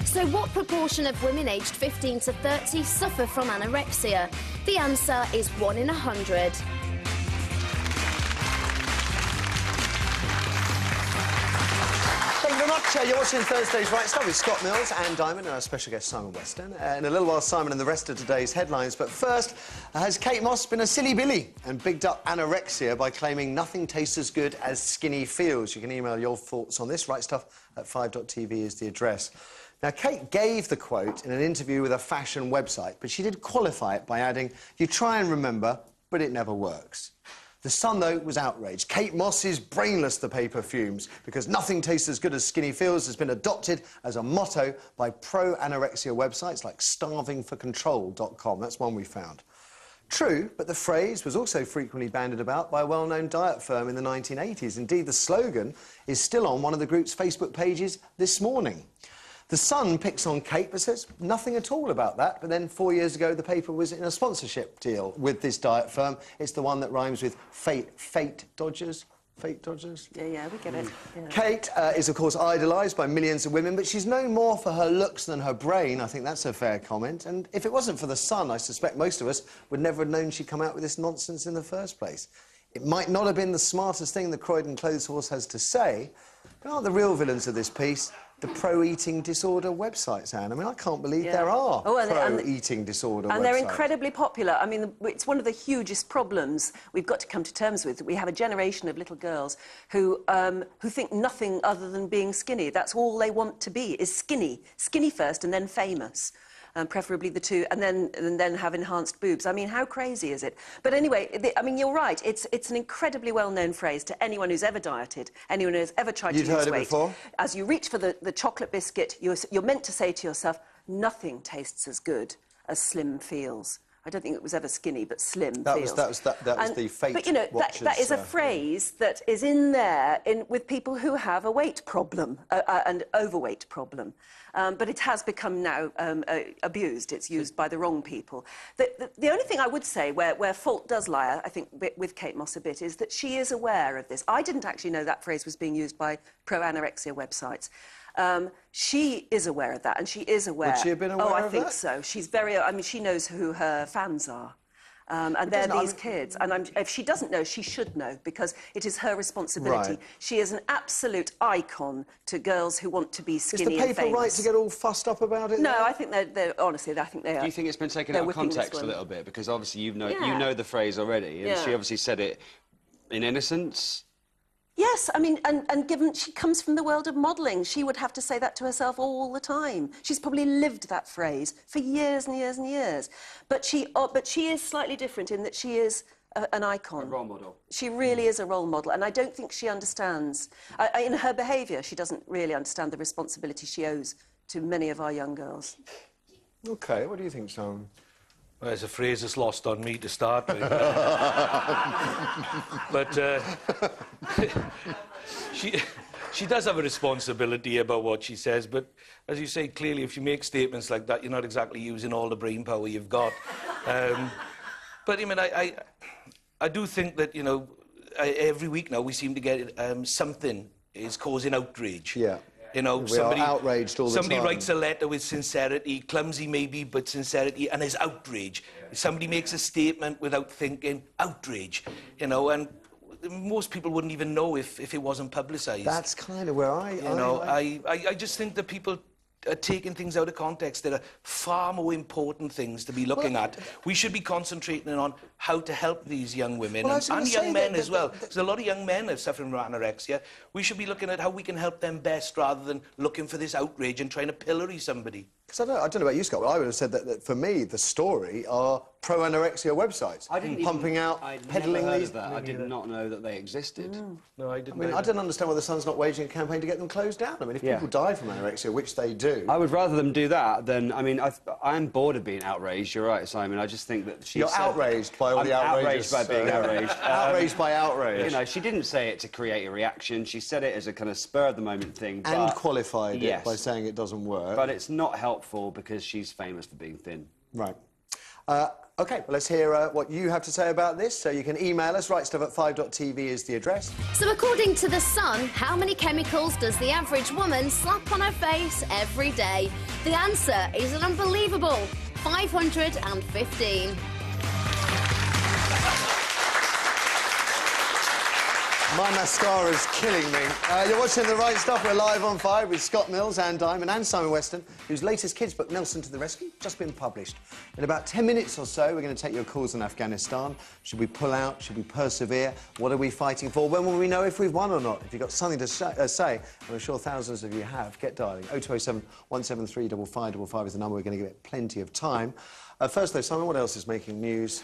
So what proportion of women aged 15 to 30 suffer from anorexia? The answer is 1 in 100. Thank you very much. You're watching Thursday's Right Stuff with Scott Mills and Diamond and our special guest Simon Weston. In a little while, Simon and the rest of today's headlines. But first, has Kate Moss been a silly Billy and bigged up anorexia by claiming nothing tastes as good as skinny feels? You can email your thoughts on this. rightstuff@5.tv is the address. Now, Kate gave the quote in an interview with a fashion website, but she did qualify it by adding, "You try and remember, but it never works." The Sun, though, was outraged. Kate Moss is brainless, the paper fumes, because nothing tastes as good as skinny feels has been adopted as a motto by pro-anorexia websites like starvingforcontrol.com. That's one we found. True, but the phrase was also frequently bandied about by a well-known diet firm in the 1980s. Indeed, the slogan is still on one of the group's Facebook pages this morning. The Sun picks on Kate but says nothing at all about that. But then 4 years ago, the paper was in a sponsorship deal with this diet firm. It's the one that rhymes with fate dodgers. Fate dodgers? Yeah, we get it. Yeah. Kate is, of course, idolised by millions of women, but she's known more for her looks than her brain. I think that's a fair comment. And if it wasn't for the Sun, I suspect most of us would never have known she'd come out with this nonsense in the first place. It might not have been the smartest thing the Croydon Clothes Horse has to say, but aren't the real villains of this piece the pro-eating disorder websites, Anne? I mean, I can't believe there are pro-eating disorder websites. And they're incredibly popular. I mean, it's one of the hugest problems we've got to come to terms with. We have a generation of little girls who think nothing other than being skinny. That's all they want to be, is skinny. Skinny first and then famous. Preferably the two, and then have enhanced boobs. I mean, how crazy is it? But anyway, I mean, you're right. It's an incredibly well-known phrase to anyone who's ever dieted, anyone who's ever tried to lose weight. You've heard it before? As you reach for the chocolate biscuit, you're meant to say to yourself, nothing tastes as good as slim feels. I don't think it was ever skinny, but slim feels. That was the fate. But, you know, that is a phrase that is in there with people who have a weight problem, an overweight problem. But it has become now abused. It's used by the wrong people. The only thing I would say where fault does lie, I think, with Kate Moss a bit, is that she is aware of this. I didn't actually know that phrase was being used by pro-anorexia websites. She is aware of that, and she is aware. Would she have been aware of that? Oh, I think so. She's very... I mean, she knows who her fans are. And they're these kids. And if she doesn't know, she should know, because it is her responsibility. Right. She is an absolute icon to girls who want to be skinny and famous. Is the paper right to get all fussed up about it? No, I think honestly, I think they are. Do you think it's been taken out of context a little bit? Because obviously you know the phrase already, and she obviously said it in innocence. Yes, I mean, and given she comes from the world of modelling, she would have to say that to herself all the time. She's probably lived that phrase for years and years and years. But she is slightly different in that she is an icon. A role model. She really is a role model, and I don't think she understands... in her behaviour, she doesn't really understand the responsibility she owes to many of our young girls. OK, what do you think, Simon? Well, it's a phrase that's lost on me to start with. But she does have a responsibility about what she says, but as you say, clearly, if you make statements like that, you're not exactly using all the brain power you've got. But, I mean, I do think that, you know, every week now we seem to get something is causing outrage. Yeah. You know, we are outraged all the time. Somebody writes a letter with sincerity, clumsy maybe, but sincerity, and there's outrage. Somebody makes a statement without thinking, outrage. You know, and most people wouldn't even know if it wasn't publicised. That's kind of where I just think that people are taking things out of context. There are far more important things to be looking at. We should be concentrating on how to help these young women and young men as well. Because a lot of young men are suffering from anorexia. We should be looking at how we can help them best rather than looking for this outrage and trying to pillory somebody. Because I don't know about you, Scott, but I would have said that for me, the story are pro-anorexia websites. Pumping out, peddling these... I did not know that they existed. No, I didn't. I mean, I don't understand why the Sun's not waging a campaign to get them closed down. I mean, if people die from anorexia, which they do... I would rather them do that than... I mean, I'm bored of being outraged. You're right, Simon. I just think that she You're outraged by all the outrageous... outraged by being outraged. Outraged by outrage. You know, she didn't say it to create a reaction. She said it as a kind of spur-of-the-moment thing. And qualified it by saying it doesn't work. But it's not helpful because she's famous for being thin. Right. OK, well, let's hear what you have to say about this. So you can email us. Rightstuff@5.tv is the address. So according to The Sun, how many chemicals does the average woman slap on her face every day? The answer is an unbelievable 515. My mascara's killing me. You're watching The Right Stuff. We're live on 5 with Scott Mills, Anne Diamond and Simon Weston, whose latest kids' book, Nelson to the Rescue, just been published. In about 10 minutes or so, we're going to take your calls on Afghanistan. Should we pull out? Should we persevere? What are we fighting for? When will we know if we've won or not? If you've got something to say, and I'm sure thousands of you have, get dialing. 0207 173 5555 is the number. We're going to give it plenty of time. First, though, Simon, what else is making news?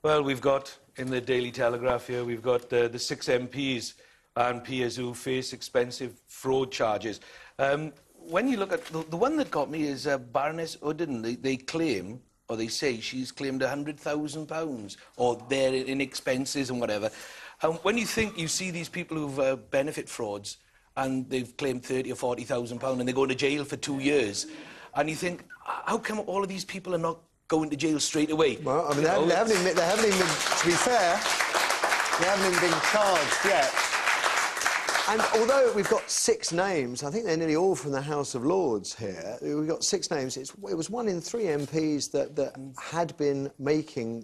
Well, we've got, in the Daily Telegraph here, we've got the 6 MPs and peers who face expensive fraud charges. When you look at... The one that got me is Baroness Uden. They claim, or they say, she's claimed £100,000, or they're in expenses and whatever. When you see these people who've benefit frauds, and they've claimed £30,000 or £40,000, and they go to jail for 2 years, and you think, how come all of these people are not going to jail straight away? Well, I mean, they haven't even, to be fair, they haven't even been charged yet. And although we've got 6 names, I think they're nearly all from the House of Lords here. We've got 6 names. It was 1 in 3 MPs that had been making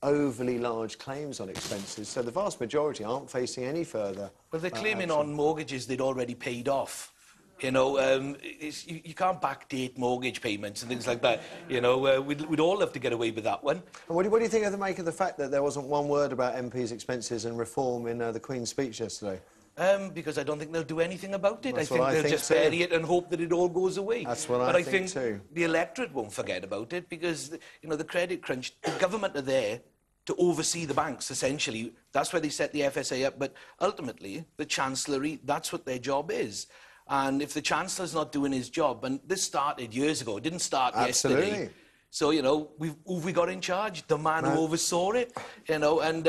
overly large claims on expenses, so the vast majority aren't facing any further. Well, they're claiming on mortgages they'd already paid off. You know, you can't backdate mortgage payments and things like that. You know, we'd all have to get away with that one. And what do you think of the make of the fact that there wasn't one word about MPs' expenses and reform in the Queen's speech yesterday? Because I don't think they'll do anything about it. That's I think they'll just bury it and hope that it all goes away. That's what I think too. The electorate won't forget about it because, you know, the credit crunch, the government are there to oversee the banks, essentially. That's why they set the FSA up. But ultimately, the Chancellery, that's what their job is. And if the Chancellor's not doing his job, and this started years ago, it didn't start yesterday. So, you know, who've we got in charge? The man who oversaw it, you know, and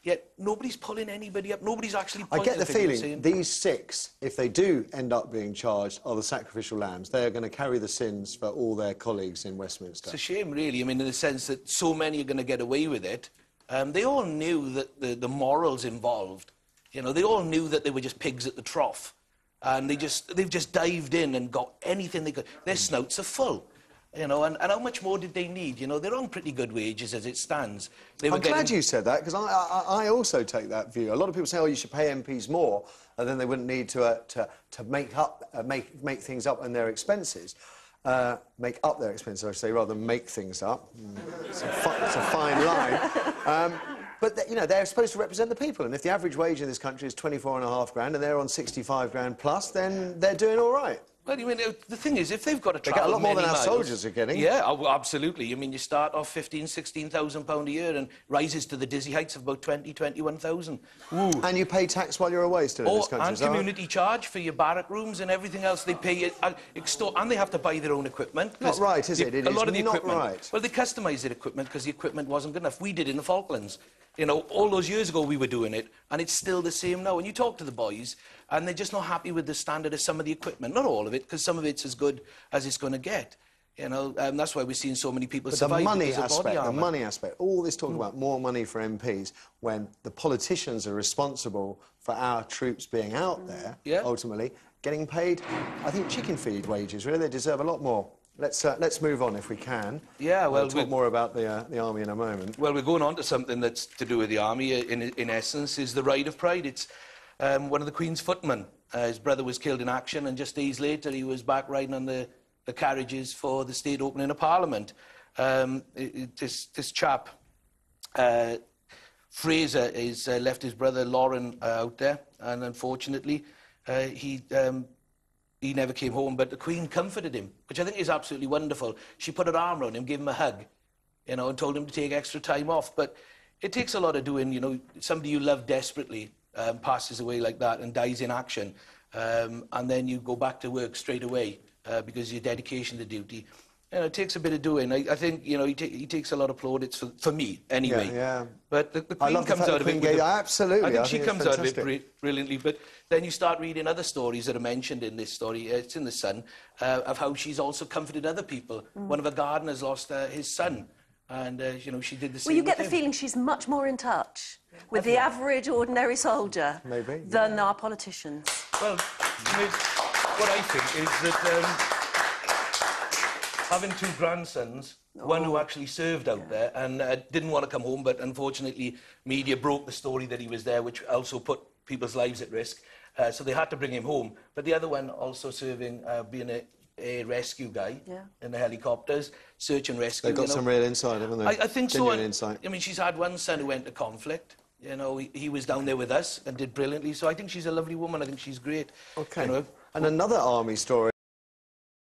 yet nobody's pulling anybody up. Nobody's actually I get the feeling saying, these 6, if they do end up being charged, are the sacrificial lambs. They are going to carry the sins for all their colleagues in Westminster. It's a shame, really. I mean, in the sense that so many are going to get away with it. They all knew that the morals involved, you know, they all knew that they were just pigs at the trough. And they've just dived in and got anything they could. Their snouts are full, you know, and how much more did they need? You know, they're on pretty good wages as it stands. I'm glad you said that, because I also take that view. A lot of people say, oh, you should pay MPs more, and then they wouldn't need to make things up in their expenses. Make up their expenses, I should say, rather than make things up. It's a fine line. But, you know, they're supposed to represent the people, and if the average wage in this country is 24.5 grand and they're on 65 grand plus, then they're doing all right. Well, I mean, the thing is, if they've got to travel they get a lot more than our miles, soldiers are getting. Yeah, absolutely. I mean, you start off £15,000, £16,000 a year and rises to the dizzy heights of about 20,000, 21,000. And you pay tax while you're away still in this country, and community charge for your barrack rooms and everything else. They pay and they have to buy their own equipment. Not right, is it? A lot of the not equipment. Right. Well, they customise their equipment because the equipment wasn't good enough. We did in the Falklands. You know, all those years ago we were doing it, and it's still the same now. And you talk to the boys, and they're just not happy with the standard of some of the equipment. Not all of it, because some of it's as good as it's going to get. You know, that's why we're seeing so many people survive. The money aspect, all this talk about more money for MPs, when the politicians are responsible for our troops being out there, ultimately, getting paid, I think, chicken feed wages, really. They deserve a lot more. Let's move on if we can. Yeah, well, we'll talk more about the army in a moment. Well, we're going on to something that's to do with the army. In essence, is the Ride of Pride. It's one of the Queen's footmen. His brother was killed in action, and just days later, he was back riding on the carriages for the state opening of Parliament. This chap, Fraser, has left his brother Lauren out there, and unfortunately, he never came home, but the Queen comforted him, which I think is absolutely wonderful. She put her arm around him, gave him a hug, you know, and told him to take extra time off. But it takes a lot of doing, you know, somebody you love desperately passes away like that and dies in action, and then you go back to work straight away because of your dedication to duty. You know, it takes a bit of doing. I think, you know, he takes a lot of plaudits for me, anyway. Yeah. But the Queen comes out of it. Absolutely. I think she comes out of it brilliantly. But then you start reading other stories that are mentioned in this story. It's in The Sun, of how she's also comforted other people. One of her gardeners lost his son And, you know, she did the same. Well, you get the him. feeling she's much more in touch with the average, ordinary soldier than our politicians. Well, what I think is that having 2 grandsons, one who actually served out there and didn't want to come home, but unfortunately media broke the story that he was there, which also put people's lives at risk. So they had to bring him home. But the other one also serving, being a rescue guy in the helicopters, search and rescue. They've got some real insight, haven't they? I think so. Insight. I mean, she's had one son who went to conflict. You know, he was down there with us and did brilliantly. So I think she's a lovely woman. I think she's great. OK. You know? And another army story.